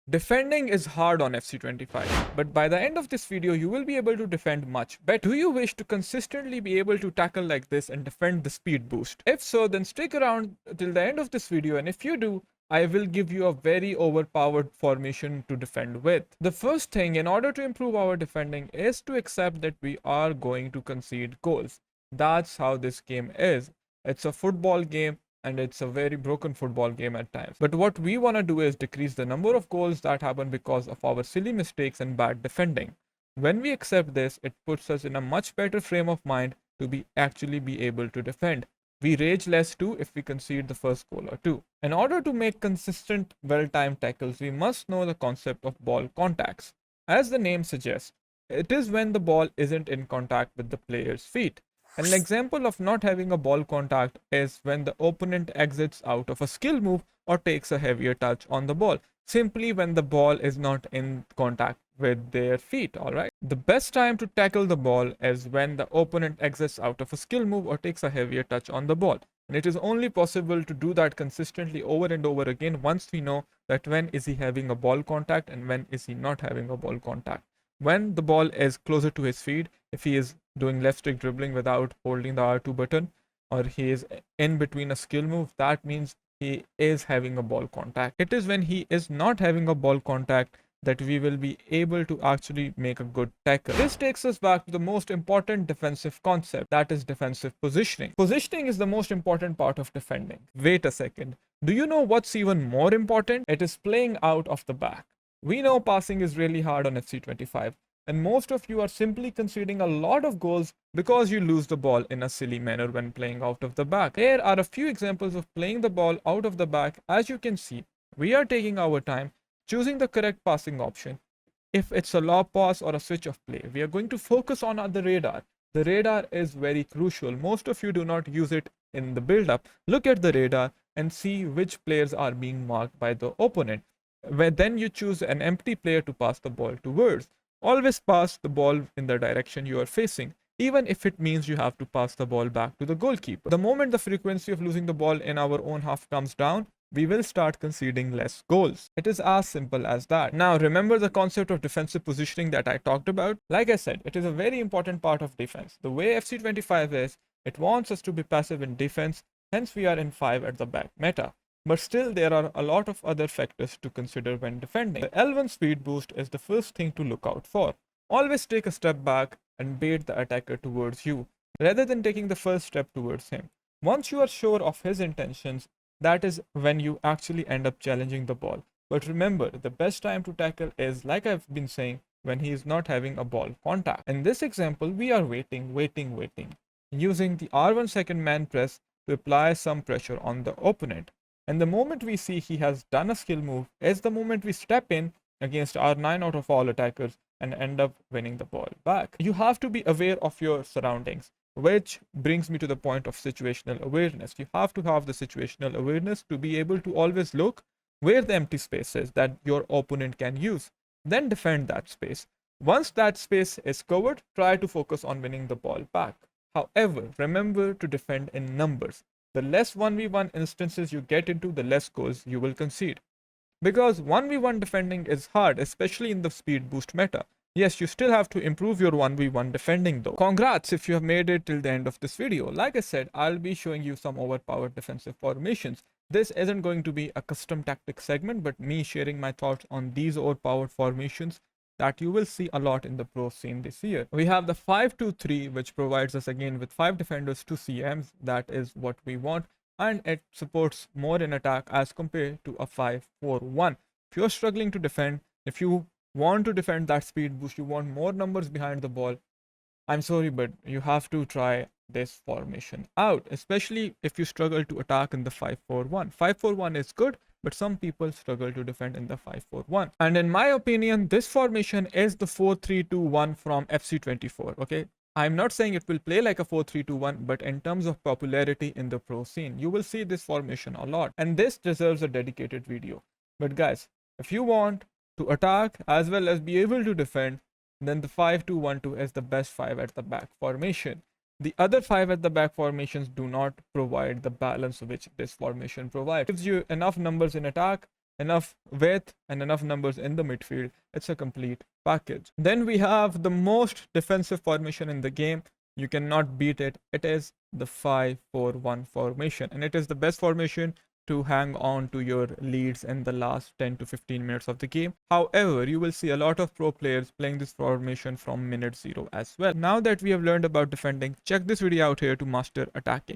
Defending is hard on FC25, but by the end of this video, you will be able to defend much better. Do you wish to consistently be able to tackle like this and defend the speed boost? If so, then stick around till the end of this video, and if you do, I will give you a very overpowered formation to defend with. The first thing, in order to improve our defending, is to accept that we are going to concede goals. That's how this game is. It's a football game, and it's a very broken football game at times. But what we want to do is decrease the number of goals that happen because of our silly mistakes and bad defending. When we accept this, it puts us in a much better frame of mind to actually be able to defend. We rage less too if we concede the first goal or two. In order to make consistent, well-timed tackles, we must know the concept of ball contacts. As the name suggests, it is when the ball isn't in contact with the player's feet. An example of not having a ball contact is when the opponent exits out of a skill move or takes a heavier touch on the ball, simply when the ball is not in contact with their feet, alright? The best time to tackle the ball is when the opponent exits out of a skill move or takes a heavier touch on the ball. And it is only possible to do that consistently over and over again once we know that when is he having a ball contact and when is he not having a ball contact. When the ball is closer to his feet, if he is doing left stick dribbling without holding the R2 button, or he is in between a skill move, that means he is having a ball contact. It is when he is not having a ball contact that we will be able to actually make a good tackle. This takes us back to the most important defensive concept, that is defensive positioning. Positioning is the most important part of defending. Wait a second. Do you know what's even more important? It is playing out of the back. We know passing is really hard on FC25, and most of you are simply conceding a lot of goals because you lose the ball in a silly manner when playing out of the back. Here are a few examples of playing the ball out of the back. As you can see, we are taking our time, choosing the correct passing option. If it's a lob pass or a switch of play, we are going to focus on the radar. The radar is very crucial. Most of you do not use it in the build-up. Look at the radar and see which players are being marked by the opponent. Where then you choose an empty player to pass the ball towards. Always pass the ball in the direction you are facing, even if it means you have to pass the ball back to the goalkeeper. The moment the frequency of losing the ball in our own half comes down, we will start conceding less goals. It is as simple as that. Now, remember the concept of defensive positioning that I talked about? Like I said, it is a very important part of defense. The way FC25 is, it wants us to be passive in defense, hence we are in 5 at the back meta. But still, there are a lot of other factors to consider when defending. The L1 speed boost is the first thing to look out for. Always take a step back and bait the attacker towards you, rather than taking the first step towards him. Once you are sure of his intentions, that is when you actually end up challenging the ball. But remember, the best time to tackle is, like I've been saying, when he is not having a ball contact. In this example, we are waiting, using the R1 second man press to apply some pressure on the opponent. And the moment we see he has done a skill move is the moment we step in against our 9 out of all attackers and end up winning the ball back. You have to be aware of your surroundings, which brings me to the point of situational awareness. You have to have the situational awareness to be able to always look where the empty space is that your opponent can use. Then defend that space. Once that space is covered, try to focus on winning the ball back. However, remember to defend in numbers. The less 1v1 instances you get into, the less goals you will concede. Because 1v1 defending is hard, especially in the speed boost meta. Yes, you still have to improve your 1v1 defending though. Congrats if you have made it till the end of this video. Like I said, I'll be showing you some overpowered defensive formations. This isn't going to be a custom tactic segment, but me sharing my thoughts on these overpowered formations that you will see a lot in the pro scene this year. We have the 5-2-3, which provides us again with 5 defenders, 2 CMs. That is what we want, and it supports more in attack as compared to a 5-4-1. If you're struggling to defend, if you want to defend that speed boost, you want more numbers behind the ball, I'm sorry, but you have to try this formation out, especially if you struggle to attack in the 5-4-1. 5-4-1 is good, but some people struggle to defend in the 5-4-1. And in my opinion, this formation is the 4-3-2-1 from FC24, okay? I'm not saying it will play like a 4-3-2-1, but in terms of popularity in the pro scene, you will see this formation a lot. And this deserves a dedicated video. But guys, if you want to attack as well as be able to defend, then the 5-2-1-2 is the best 5 at the back formation. The other 5 at the back formations do not provide the balance which this formation provides. It gives you enough numbers in attack, enough width, and enough numbers in the midfield. It's a complete package. Then we have the most defensive formation in the game. You cannot beat it. It is the 5-4-1 formation, and it is the best formation to hang on to your leads in the last 10 to 15 minutes of the game. However, you will see a lot of pro players playing this formation from minute 0 as well. Now that we have learned about defending, check this video out here to master attacking.